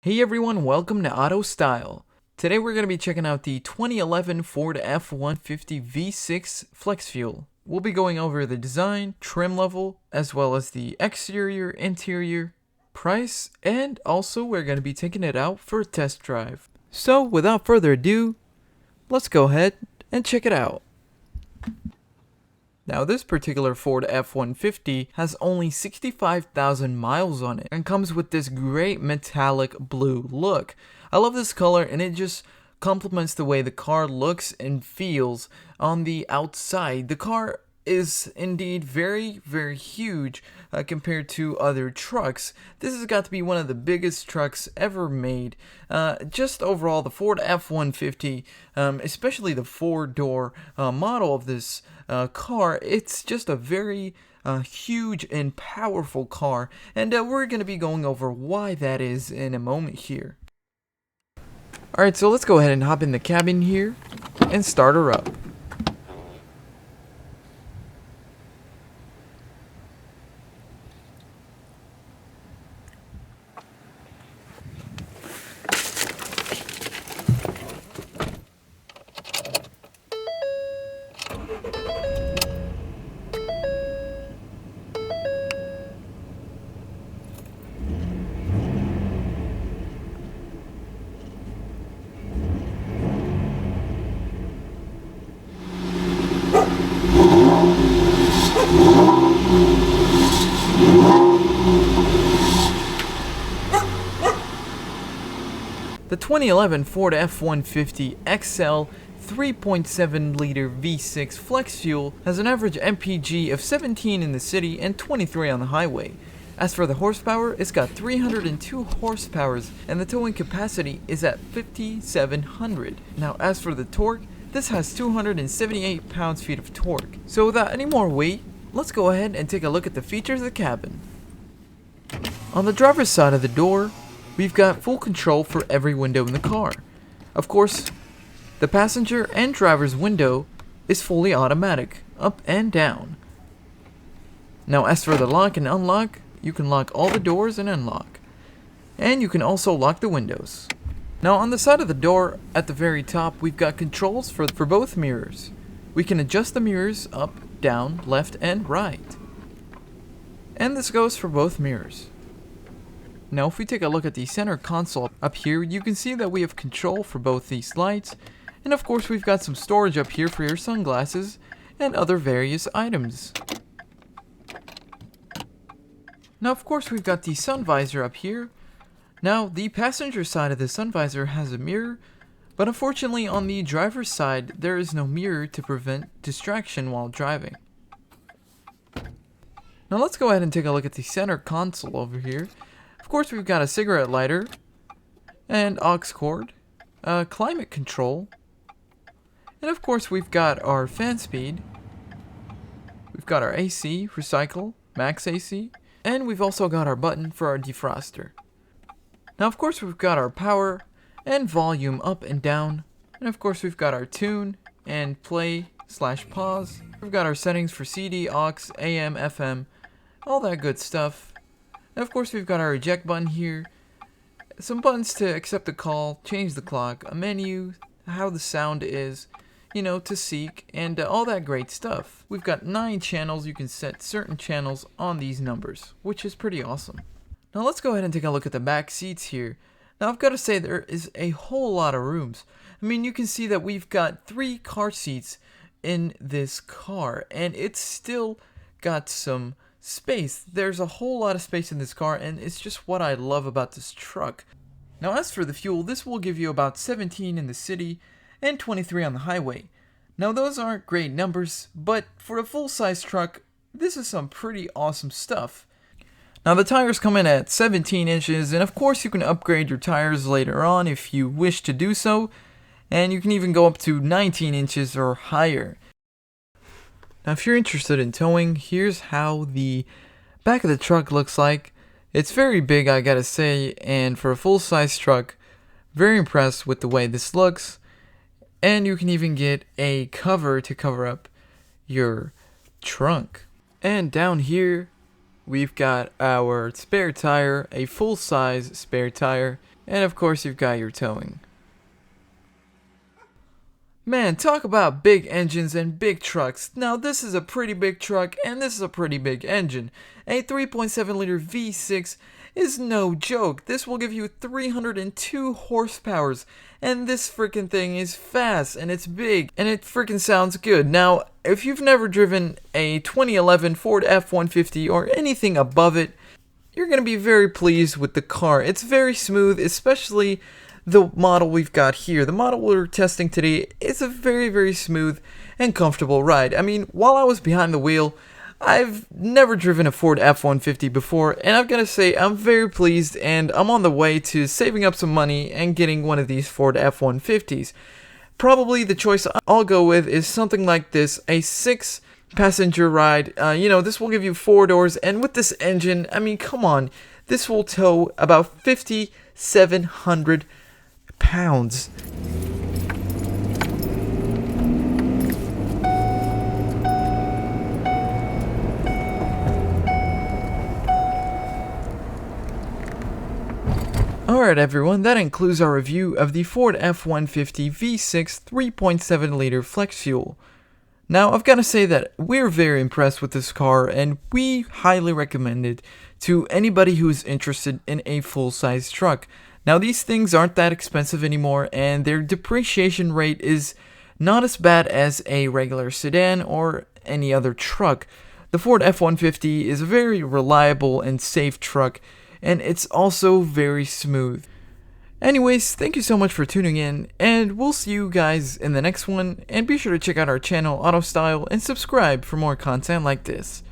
Hey everyone, welcome to AutoStyle. Today we're going to be checking out the 2011 Ford F150 V6 Flex Fuel. We'll be going over the design, trim level, as well as the exterior, interior, price, and also we're going to be taking it out for a test drive. So without further ado, let's go ahead and check it out. Now this particular Ford F-150 has only 65,000 miles on it and comes with this great metallic blue look. I love this color and it just complements the way the car looks and feels on the outside. The car is indeed very, very huge compared to other trucks. This has got to be one of the biggest trucks ever made. Just overall, the Ford F-150, especially the four-door model of this car, it's just a very huge and powerful car, and we're going to be going over why that is in a moment here. Alright, so let's go ahead and hop in the cabin here and start her up. The 2011 Ford F-150 XL 3.7 liter V6 Flex Fuel has an average MPG of 17 in the city and 23 on the highway. As for the horsepower, it's got 302 horsepower and the towing capacity is at 5,700. Now as for the torque, this has 278 pounds-feet of torque. So without any more wait, let's go ahead and take a look at the features of the cabin. On the driver's side of the door, we've got full control for every window in the car. Of course, the passenger and driver's window is fully automatic, up and down. Now as for the lock and unlock, you can lock all the doors and unlock. And you can also lock the windows. Now on the side of the door, at the very top, we've got controls for both mirrors. We can adjust the mirrors up, down, left, and right. And this goes for both mirrors. Now if we take a look at the center console up here, you can see that we have control for both these lights, and of course we've got some storage up here for your sunglasses and other various items. Now of course we've got the sun visor up here. Now the passenger side of the sun visor has a mirror, but unfortunately on the driver's side there is no mirror to prevent distraction while driving. Now let's go ahead and take a look at the center console over here. Of course, we've got a cigarette lighter, and aux cord, climate control, and of course we've got our fan speed, we've got our AC, recycle, max AC, and we've also got our button for our defroster. Now of course we've got our power and volume up and down, and of course we've got our tune and play/pause, we've got our settings for CD, aux, AM, FM, all that good stuff. And of course we've got our eject button here, some buttons to accept the call, change the clock, a menu, how the sound is, to seek, and all that great stuff. We've got 9 channels. You can set certain channels on these numbers, which is pretty awesome. Now let's go ahead and take a look at the back seats here. Now I've got to say there is a whole lot of rooms. I mean, you can see that we've got 3 car seats in this car, and it's still got some space. There's a whole lot of space in this car, and it's just what I love about this truck. Now as for the fuel, this will give you about 17 in the city and 23 on the highway. Now those aren't great numbers, but for a full-size truck, this is some pretty awesome stuff. Now the tires come in at 17 inches, and of course you can upgrade your tires later on if you wish to do so, and you can even go up to 19 inches or higher. Now if you're interested in towing, here's how the back of the truck looks like. It's very big, I gotta say, and for a full-size truck, very impressed with the way this looks. And you can even get a cover to cover up your trunk. And down here, we've got our spare tire, a full-size spare tire. And of course you've got your towing. Man, talk about big engines and big trucks. Now this is a pretty big truck and this is a pretty big engine. A 3.7 liter V6 is no joke. This will give you 302 horsepowers, and this freaking thing is fast and it's big and it freaking sounds good. Now, if you've never driven a 2011 Ford F-150 or anything above it, you're going to be very pleased with the car. It's very smooth, especially the model we've got here. The model we're testing today is a very, very smooth and comfortable ride. I mean, while I was behind the wheel, I've never driven a Ford F-150 before, and I've got to say I'm very pleased, and I'm on the way to saving up some money and getting one of these Ford F-150s. Probably the choice I'll go with is something like this, a 6-passenger ride. This will give you 4 doors, and with this engine, I mean, come on, this will tow about 5,700 pounds. Alright everyone, that includes our review of the Ford F-150 V6 3.7 liter flex fuel. Now I've got to say that we're very impressed with this car and we highly recommend it to anybody who is interested in a full-size truck. Now these things aren't that expensive anymore and their depreciation rate is not as bad as a regular sedan or any other truck. The Ford F-150 is a very reliable and safe truck, and it's also very smooth. Anyways, thank you so much for tuning in, and we'll see you guys in the next one, and be sure to check out our channel AutoStyle and subscribe for more content like this.